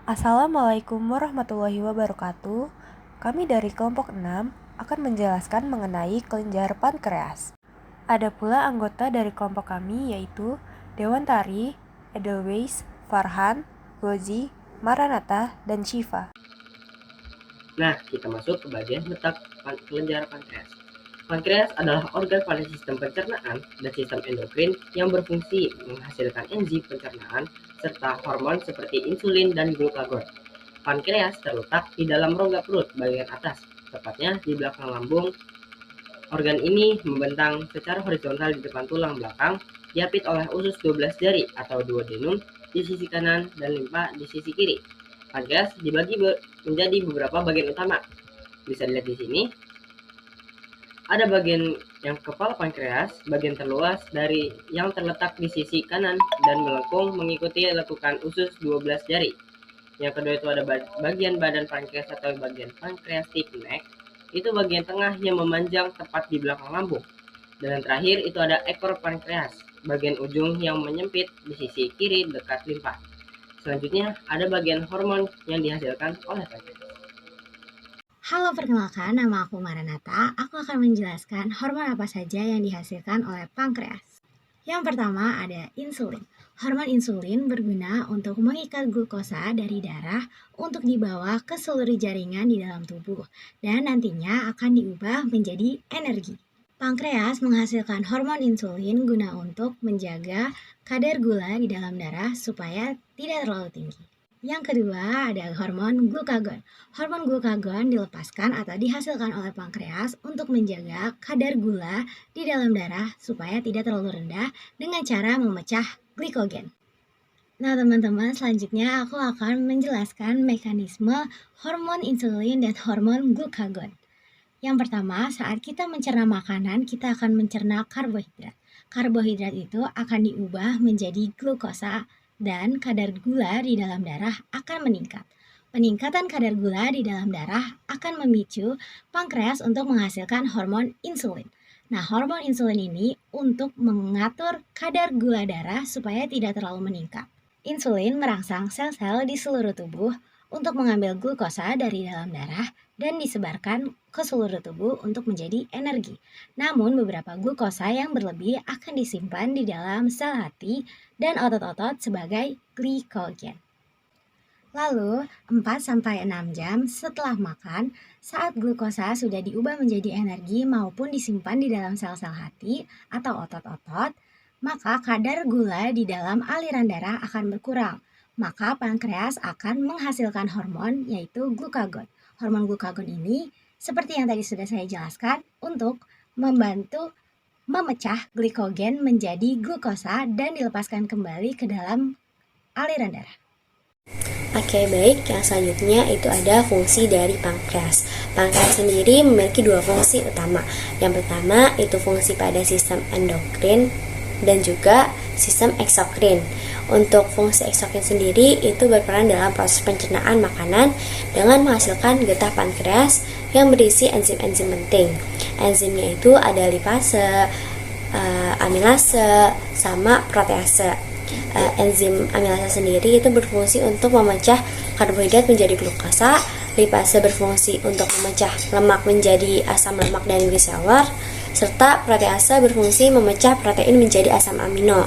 Assalamualaikum warahmatullahi wabarakatuh. Kami dari kelompok 6 akan menjelaskan mengenai kelenjar pankreas. Ada pula anggota dari kelompok kami yaitu Dewantari, Edelweiss, Farhan, Gozi, Maranatha, dan Shiva. Nah, kita masuk ke bagian letak kelenjar pankreas. Pankreas adalah organ pada sistem pencernaan dan sistem endokrin yang berfungsi menghasilkan enzim pencernaan serta hormon seperti insulin dan glukagon. Pankreas terletak di dalam rongga perut bagian atas, tepatnya di belakang lambung. Organ ini membentang secara horizontal di depan tulang belakang, diapit oleh usus 12 jari atau duodenum di sisi kanan dan limpa di sisi kiri. Pankreas dibagi menjadi beberapa bagian utama. Bisa dilihat di sini. Ada bagian yang kepala pankreas, bagian terluas dari yang terletak di sisi kanan dan melengkung mengikuti lekukan usus 12 jari. Yang kedua itu ada bagian badan pankreas atau bagian pancreatic neck. Itu bagian tengah yang memanjang tepat di belakang lambung. Dan yang terakhir itu ada ekor pankreas, bagian ujung yang menyempit di sisi kiri dekat limpa. Selanjutnya ada bagian hormon yang dihasilkan oleh pankreas. Halo, perkenalkan, nama aku Maranatha. Aku akan menjelaskan hormon apa saja yang dihasilkan oleh pankreas. Yang pertama ada insulin. Hormon insulin berguna untuk mengikat glukosa dari darah untuk dibawa ke seluruh jaringan di dalam tubuh dan nantinya akan diubah menjadi energi. Pankreas menghasilkan hormon insulin guna untuk menjaga kadar gula di dalam darah supaya tidak terlalu tinggi. Yang kedua ada hormon glukagon. Hormon glukagon dilepaskan atau dihasilkan oleh pankreas untuk menjaga kadar gula di dalam darah supaya tidak terlalu rendah dengan cara memecah glikogen. Nah teman-teman, selanjutnya aku akan menjelaskan mekanisme hormon insulin dan hormon glukagon. Yang pertama, saat kita mencerna makanan, kita akan mencerna karbohidrat. Karbohidrat itu akan diubah menjadi glukosa dan kadar gula di dalam darah akan meningkat. Peningkatan kadar gula di dalam darah akan memicu pankreas untuk menghasilkan hormon insulin. Nah, hormon insulin ini untuk mengatur kadar gula darah supaya tidak terlalu meningkat. Insulin merangsang sel-sel di seluruh tubuh untuk mengambil glukosa dari dalam darah dan disebarkan ke seluruh tubuh untuk menjadi energi. Namun beberapa glukosa yang berlebih akan disimpan di dalam sel hati dan otot-otot sebagai glikogen. Lalu 4-6 jam setelah makan, saat glukosa sudah diubah menjadi energi maupun disimpan di dalam sel-sel hati atau otot-otot, maka kadar gula di dalam aliran darah akan berkurang. Maka pankreas akan menghasilkan hormon yaitu glukagon. Hormon glukagon ini seperti yang tadi sudah saya jelaskan untuk membantu memecah glikogen menjadi glukosa dan dilepaskan kembali ke dalam aliran darah. Oke, baik. Yang selanjutnya itu ada fungsi dari pankreas. Pankreas sendiri memiliki dua fungsi utama. Yang pertama itu fungsi pada sistem endokrin dan juga sistem eksokrin. Untuk fungsi eksokrin sendiri itu berperan dalam proses pencernaan makanan dengan menghasilkan getah pankreas yang berisi enzim-enzim penting. Enzimnya itu ada lipase, amilase, sama protease. Enzim amilase sendiri itu berfungsi untuk memecah karbohidrat menjadi glukosa, lipase berfungsi untuk memecah lemak menjadi asam lemak dan gliserol, serta protease berfungsi memecah protein menjadi asam amino.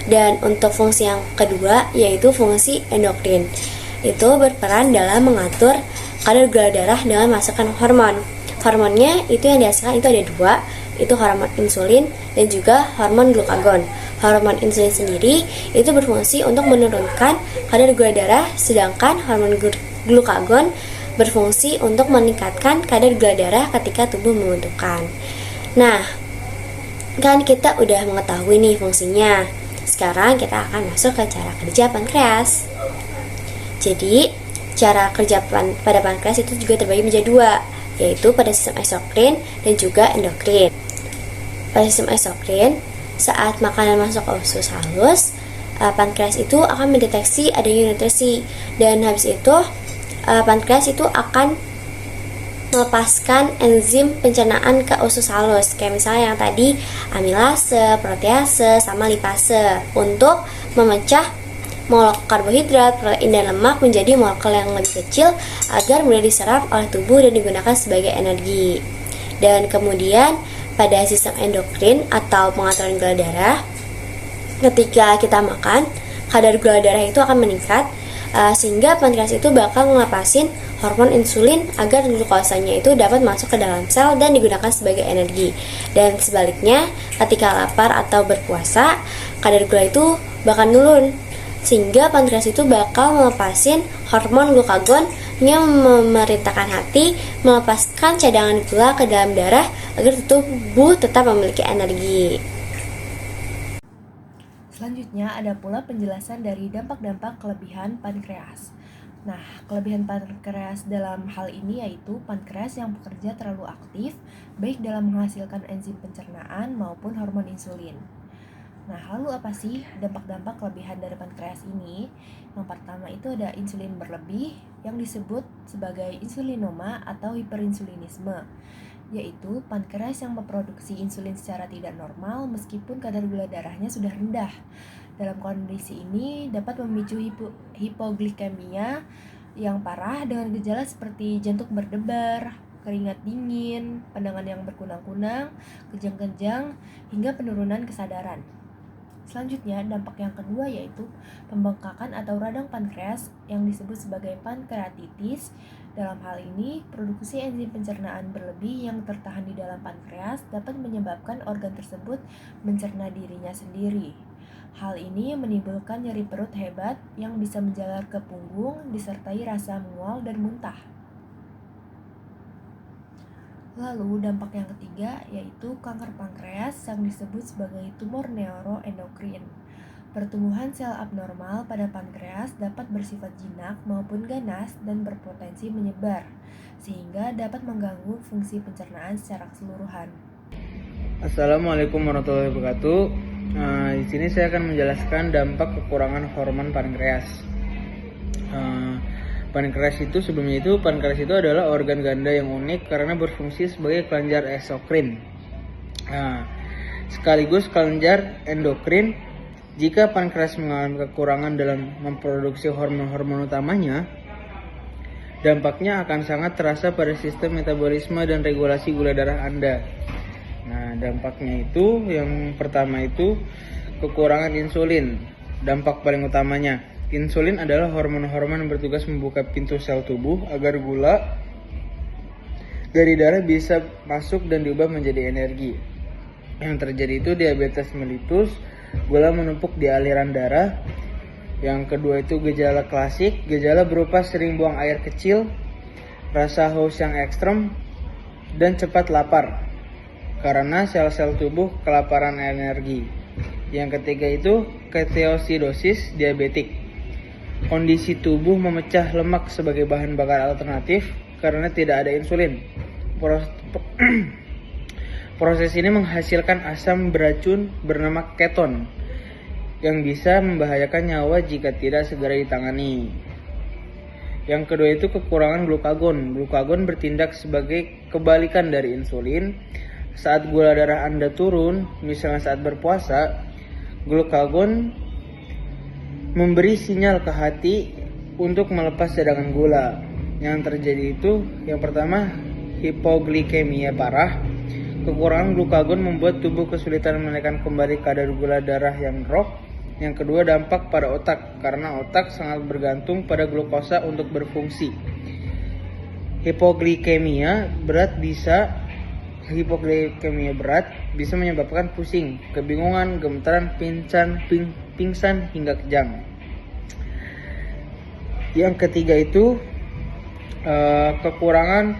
Dan untuk fungsi yang kedua yaitu fungsi endokrin, itu berperan dalam mengatur kadar gula darah dengan memasukkan hormon. Hormonnya itu yang dihasilkan itu ada dua, itu hormon insulin dan juga hormon glukagon. Hormon insulin sendiri itu berfungsi untuk menurunkan kadar gula darah, sedangkan hormon glukagon berfungsi untuk meningkatkan kadar gula darah ketika tubuh membutuhkan. Nah, kan kita udah mengetahui nih fungsinya. Sekarang kita akan masuk ke cara kerja pankreas. Jadi, cara kerja pada pankreas itu juga terbagi menjadi dua, yaitu pada sistem eksokrin dan juga endokrin. Pada sistem eksokrin, saat makanan masuk ke usus halus, pankreas itu akan mendeteksi adanya nutrisi, dan habis itu pankreas itu akan melepaskan enzim pencernaan ke usus halus, kayak misalnya yang tadi amilase, protease, sama lipase untuk memecah molekul karbohidrat, protein, dan lemak menjadi molekul yang lebih kecil agar mudah diserap oleh tubuh dan digunakan sebagai energi. Dan kemudian pada sistem endokrin atau pengaturan gula darah, ketika kita makan, kadar gula darah itu akan meningkat, sehingga pankreas itu bakal ngelepasin hormon insulin agar glukosanya itu dapat masuk ke dalam sel dan digunakan sebagai energi. Dan sebaliknya, ketika lapar atau berpuasa, kadar gula itu bakal turun, sehingga pankreas itu bakal melepasin hormon glukagon yang memerintahkan hati melepaskan cadangan gula ke dalam darah agar tubuh tetap memiliki energi. Selanjutnya ada pula penjelasan dari dampak-dampak kelebihan pankreas. Nah, kelebihan pankreas dalam hal ini yaitu pankreas yang bekerja terlalu aktif, baik dalam menghasilkan enzim pencernaan maupun hormon insulin. Nah, lalu apa sih dampak-dampak kelebihan dari pankreas ini? Yang pertama itu ada insulin berlebih yang disebut sebagai insulinoma atau hiperinsulinisme, yaitu pankreas yang memproduksi insulin secara tidak normal meskipun kadar gula darahnya sudah rendah. Dalam kondisi ini dapat memicu hipoglikemia yang parah dengan gejala seperti jantung berdebar, keringat dingin, pandangan yang berkunang-kunang, kejang-kejang, hingga penurunan kesadaran. Selanjutnya, dampak yang kedua yaitu pembengkakan atau radang pankreas yang disebut sebagai pankreatitis. Dalam hal ini, produksi enzim pencernaan berlebih yang tertahan di dalam pankreas dapat menyebabkan organ tersebut mencerna dirinya sendiri. Hal ini menimbulkan nyeri perut hebat yang bisa menjalar ke punggung disertai rasa mual dan muntah. Lalu dampak yang ketiga yaitu kanker pankreas yang disebut sebagai tumor neuroendokrin. Pertumbuhan sel abnormal pada pankreas dapat bersifat jinak maupun ganas dan berpotensi menyebar, sehingga dapat mengganggu fungsi pencernaan secara keseluruhan. Assalamualaikum warahmatullahi wabarakatuh. Di sini saya akan menjelaskan dampak kekurangan hormon pankreas. Pankreas itu adalah organ ganda yang unik karena berfungsi sebagai kelenjar eksokrin, sekaligus kelenjar endokrin. Jika pankreas mengalami kekurangan dalam memproduksi hormon-hormon utamanya, dampaknya akan sangat terasa pada sistem metabolisme dan regulasi gula darah Anda. Nah, dampaknya itu yang pertama itu kekurangan insulin. Dampak paling utamanya, insulin adalah hormon-hormon yang bertugas membuka pintu sel tubuh agar gula dari darah bisa masuk dan diubah menjadi energi. Yang terjadi itu diabetes mellitus, gula menumpuk di aliran darah. Yang kedua itu gejala klasik, gejala berupa sering buang air kecil, rasa haus yang ekstrem, dan cepat lapar karena sel-sel tubuh kelaparan energi. Yang ketiga itu ketoasidosis diabetik. Kondisi tubuh memecah lemak sebagai bahan bakar alternatif karena tidak ada insulin. Proses ini menghasilkan asam beracun bernama keton yang bisa membahayakan nyawa jika tidak segera ditangani. Yang kedua itu kekurangan glukagon. Glukagon bertindak sebagai kebalikan dari insulin. Saat gula darah Anda turun, misalnya saat berpuasa, glukagon memberi sinyal ke hati untuk melepas cadangan gula. Yang terjadi itu yang pertama hipoglikemia parah. Kekurangan glukagon membuat tubuh kesulitan menaikkan kembali kadar gula darah yang drop. Yang kedua dampak pada otak karena otak sangat bergantung pada glukosa untuk berfungsi. Hipoglikemia berat bisa menyebabkan pusing, kebingungan, gemetaran, pingsan hingga kejang. Yang ketiga itu kekurangan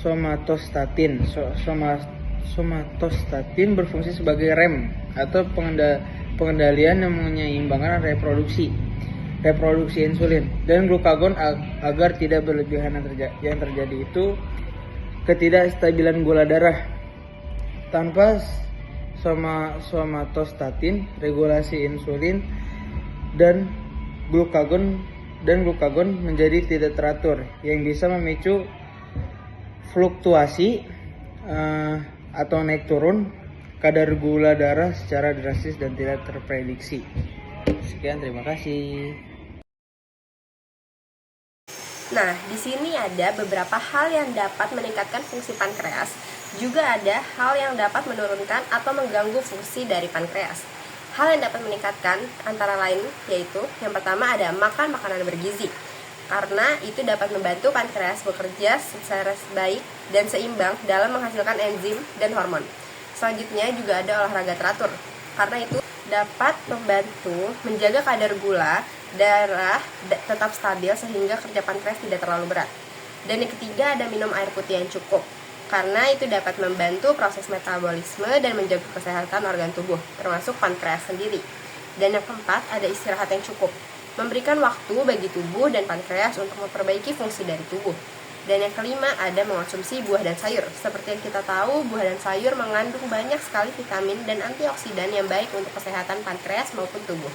somatostatin. Somatostatin berfungsi sebagai rem atau pengendalian yang menyeimbangkan reproduksi insulin dan glukagon agar tidak berlebihan. Yang terjadi itu ketidakstabilan gula darah. Tanpa somatostatin, regulasi insulin dan glukagon menjadi tidak teratur yang bisa memicu fluktuasi atau naik turun kadar gula darah secara drastis dan tidak terprediksi. Sekian, terima kasih. Nah, di sini ada beberapa hal yang dapat meningkatkan fungsi pankreas, juga ada hal yang dapat menurunkan atau mengganggu fungsi dari pankreas. Hal yang dapat meningkatkan antara lain yaitu yang pertama ada makan makanan bergizi, karena itu dapat membantu pankreas bekerja secara baik dan seimbang dalam menghasilkan enzim dan hormon. Selanjutnya juga ada olahraga teratur, karena itu dapat membantu menjaga kadar gula darah tetap stabil sehingga kerja pankreas tidak terlalu berat. Dan yang ketiga ada minum air putih yang cukup, karena itu dapat membantu proses metabolisme dan menjaga kesehatan organ tubuh, termasuk pankreas sendiri. Dan yang keempat ada istirahat yang cukup, memberikan waktu bagi tubuh dan pankreas untuk memperbaiki fungsi dari tubuh. Dan yang kelima ada mengonsumsi buah dan sayur. Seperti yang kita tahu, buah dan sayur mengandung banyak sekali vitamin dan antioksidan yang baik untuk kesehatan pankreas maupun tubuh.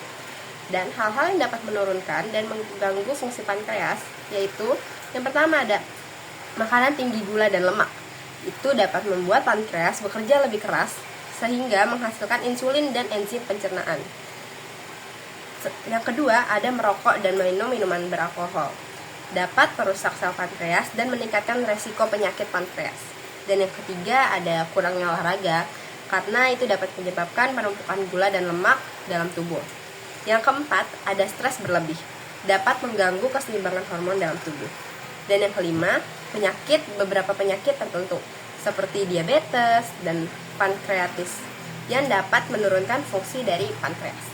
Dan hal-hal yang dapat menurunkan dan mengganggu fungsi pankreas yaitu yang pertama ada makanan tinggi gula dan lemak. Itu dapat membuat pankreas bekerja lebih keras sehingga menghasilkan insulin dan enzim pencernaan. Yang kedua ada merokok dan minum minuman beralkohol. Dapat merusak sel pankreas dan meningkatkan resiko penyakit pankreas. Dan yang ketiga ada kurangnya olahraga, karena itu dapat menyebabkan penumpukan gula dan lemak dalam tubuh. Yang keempat ada stres berlebih, dapat mengganggu keseimbangan hormon dalam tubuh. Dan yang kelima beberapa penyakit tertentu seperti diabetes dan pankreatis yang dapat menurunkan fungsi dari pankreas.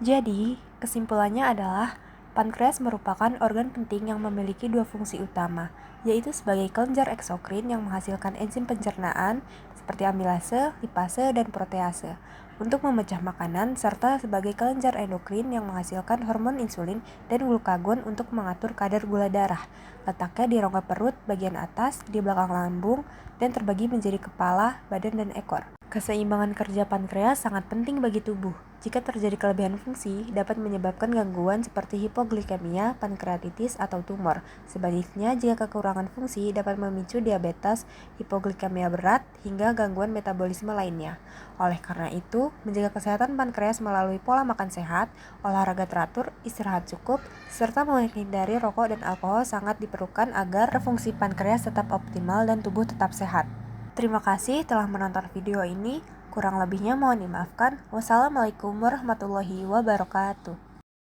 Jadi, kesimpulannya adalah pankreas merupakan organ penting yang memiliki dua fungsi utama, yaitu sebagai kelenjar eksokrin yang menghasilkan enzim pencernaan seperti amilase, lipase, dan protease untuk memecah makanan, serta sebagai kelenjar endokrin yang menghasilkan hormon insulin dan glukagon untuk mengatur kadar gula darah. Letaknya di rongga perut bagian atas, di belakang lambung, dan terbagi menjadi kepala, badan, dan ekor. Keseimbangan kerja pankreas sangat penting bagi tubuh. Jika terjadi kelebihan fungsi, dapat menyebabkan gangguan seperti hipoglikemia, pankreatitis, atau tumor. Sebaliknya, jika kekurangan fungsi dapat memicu diabetes, hipoglikemia berat, hingga gangguan metabolisme lainnya. Oleh karena itu, menjaga kesehatan pankreas melalui pola makan sehat, olahraga teratur, istirahat cukup, serta menghindari rokok dan alkohol sangat diperlukan agar fungsi pankreas tetap optimal dan tubuh tetap sehat. Terima kasih telah menonton video ini. Kurang lebihnya mohon dimaafkan. Wassalamualaikum warahmatullahi wabarakatuh.